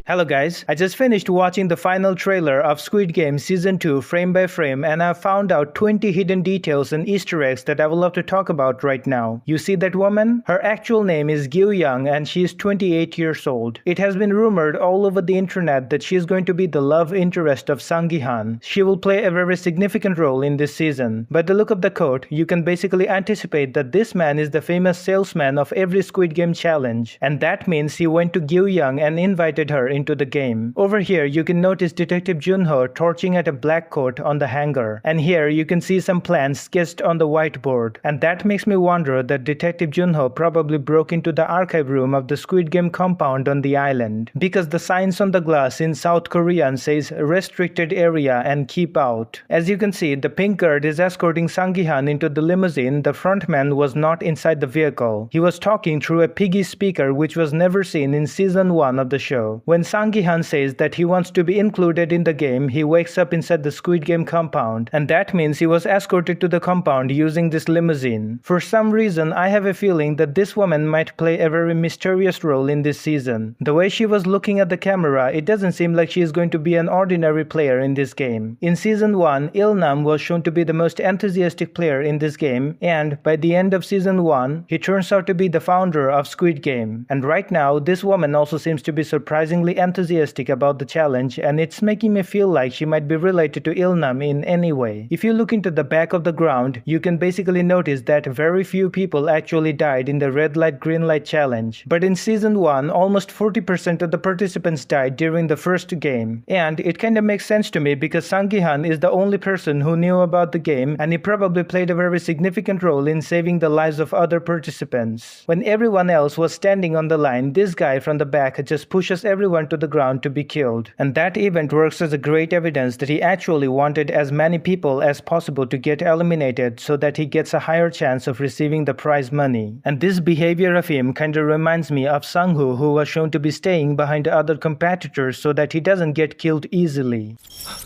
Hello guys, I just finished watching the final trailer of Squid Game Season 2 frame by frame and I found out 20 hidden details and Easter eggs that I would love to talk about right now. You see that woman? Her actual name is Gyu Young and she is 28 years old. It has been rumored all over the internet that she is going to be the love interest of Sang Gi-han. She will play a very significant role in this season. By the look of the quote, you can basically anticipate that this man is the famous salesman of every Squid Game challenge. And that means he went to Gyu Young and invited her into the game. Over here you can notice Detective Junho torching at a black coat on the hanger, and here you can see some plans sketched on the whiteboard, and that makes me wonder that Detective Junho probably broke into the archive room of the Squid Game compound on the island, because the signs on the glass in South Korean says restricted area and keep out. As you can see, the pink guard is escorting Sang Gi-han into the limousine. The frontman was not inside the vehicle. He was talking through a piggy speaker which was never seen in season 1 of the show. When Sang Gi-han says that he wants to be included in the game, he wakes up inside the Squid Game compound, and that means he was escorted to the compound using this limousine. For some reason, I have a feeling that this woman might play a very mysterious role in this season. The way she was looking at the camera, it doesn't seem like she is going to be an ordinary player in this game. In season 1, Il-nam was shown to be the most enthusiastic player in this game, and by the end of season 1, he turns out to be the founder of Squid Game. And right now, this woman also seems to be surprisingly enthusiastic about the challenge, and it's making me feel like she might be related to Il-nam in any way. If you look into the back of the ground, you can basically notice that very few people actually died in the red light green light challenge. But in season 1, almost 40% of the participants died during the first game. And it kinda makes sense to me because Sang Gi-han is the only person who knew about the game, and he probably played a very significant role in saving the lives of other participants. When everyone else was standing on the line, this guy from the back just pushes everyone to the ground to be killed. And that event works as a great evidence that he actually wanted as many people as possible to get eliminated so that he gets a higher chance of receiving the prize money. And this behavior of him kinda reminds me of Sang-hoo, who was shown to be staying behind the other competitors so that he doesn't get killed easily.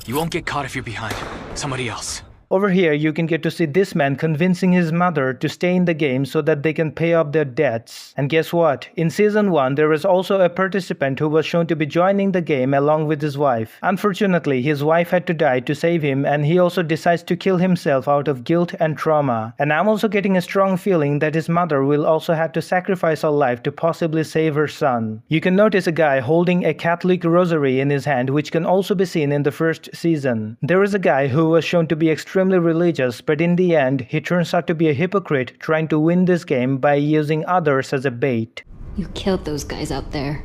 You won't get caught if you're behind. Somebody else. Over here, you can get to see this man convincing his mother to stay in the game so that they can pay off their debts. And guess what? In season 1, there was also a participant who was shown to be joining the game along with his wife. Unfortunately, his wife had to die to save him, and he also decides to kill himself out of guilt and trauma. And I'm also getting a strong feeling that his mother will also have to sacrifice her life to possibly save her son. You can notice a guy holding a Catholic rosary in his hand, which can also be seen in the first season. There is a guy who was shown to be extremely religious, but in the end, he turns out to be a hypocrite trying to win this game by using others as a bait. You killed those guys out there.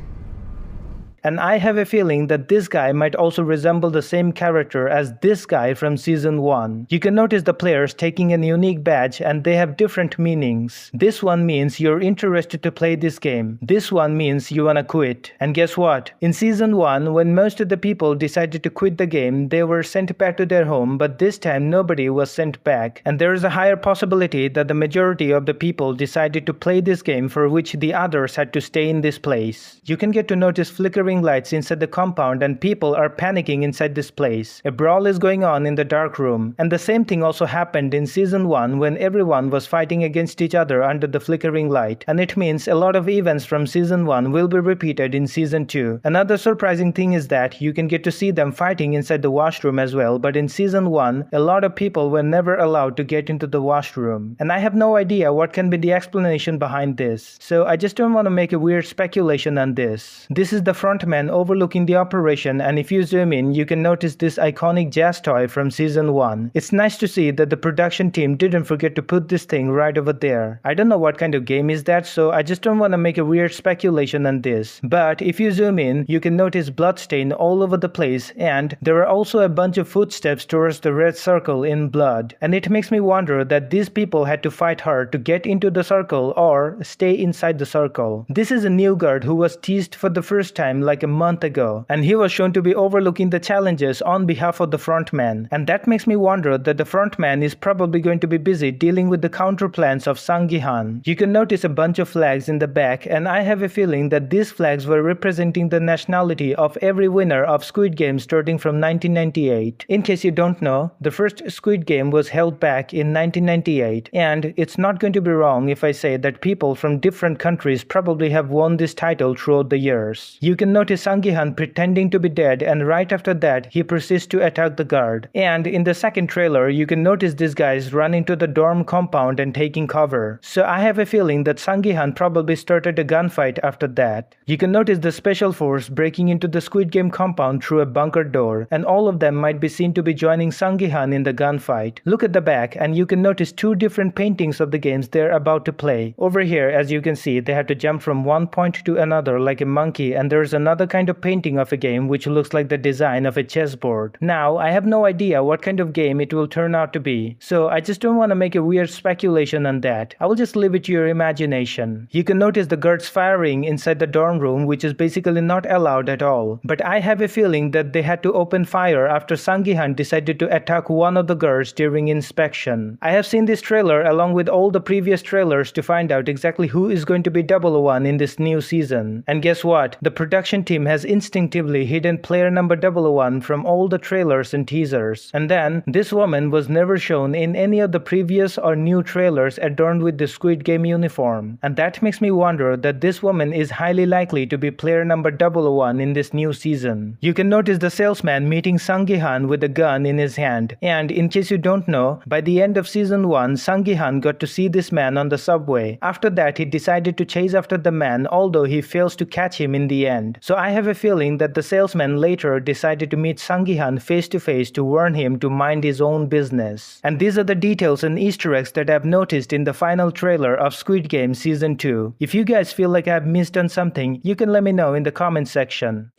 And I have a feeling that this guy might also resemble the same character as this guy from season 1. You can notice the players taking a unique badge and they have different meanings. This one means you're interested to play this game. This one means you wanna quit. And guess what? In season 1, when most of the people decided to quit the game, they were sent back to their home, but this time nobody was sent back. And there is a higher possibility that the majority of the people decided to play this game for which the others had to stay in this place. You can get to notice flickering lights inside the compound and people are panicking inside this place. A brawl is going on in the dark room, and the same thing also happened in season 1 when everyone was fighting against each other under the flickering light, and it means a lot of events from season 1 will be repeated in season 2. Another surprising thing is that you can get to see them fighting inside the washroom as well, but in season 1 a lot of people were never allowed to get into the washroom, and I have no idea what can be the explanation behind this, so I just don't want to make a weird speculation on this. This is the front man overlooking the operation, and if you zoom in, you can notice this iconic jazz toy from season 1. It's nice to see that the production team didn't forget to put this thing right over there. I don't know what kind of game is that, so I just don't want to make a weird speculation on this. But if you zoom in, you can notice bloodstain all over the place, and there are also a bunch of footsteps towards the red circle in blood. And it makes me wonder that these people had to fight hard to get into the circle or stay inside the circle. This is a new guard who was teased for the first time like a month ago, and he was shown to be overlooking the challenges on behalf of the frontman. And that makes me wonder that the frontman is probably going to be busy dealing with the counter plans of Sang-gi-han. You can notice a bunch of flags in the back, and I have a feeling that these flags were representing the nationality of every winner of Squid Game starting from 1998. In case you don't know, the first Squid Game was held back in 1998, and it's not going to be wrong if I say that people from different countries probably have won this title throughout the years. You can notice Sang-gi-han pretending to be dead, and right after that he proceeds to attack the guard. And in the second trailer you can notice these guys running to the dorm compound and taking cover. So I have a feeling that Sang-gi-han probably started a gunfight after that. You can notice the special force breaking into the Squid Game compound through a bunker door, and all of them might be seen to be joining Sang-gi-han in the gunfight. Look at the back and you can notice two different paintings of the games they're about to play. Over here, as you can see, they have to jump from one point to another like a monkey, and there's another kind of painting of a game which looks like the design of a chessboard. Now, I have no idea what kind of game it will turn out to be, so I just don't want to make a weird speculation on that. I will just leave it to your imagination. You can notice the guards firing inside the dorm room, which is basically not allowed at all. But I have a feeling that they had to open fire after Sang-gi-han decided to attack one of the guards during inspection. I have seen this trailer along with all the previous trailers to find out exactly who is going to be 001 in this new season. And guess what? The production team has instinctively hidden player number 001 from all the trailers and teasers. And then, this woman was never shown in any of the previous or new trailers adorned with the Squid Game uniform. And that makes me wonder that this woman is highly likely to be player number 001 in this new season. You can notice the salesman meeting Sang-gi-han with a gun in his hand. And in case you don't know, by the end of season 1, Sang-gi-han got to see this man on the subway. After that, he decided to chase after the man, although he fails to catch him in the end. So I have a feeling that the salesman later decided to meet Sang-gi-han face to face to warn him to mind his own business. And these are the details and Easter eggs that I've noticed in the final trailer of Squid Game Season 2. If you guys feel like I've missed on something, you can let me know in the comment section.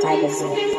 Magazine.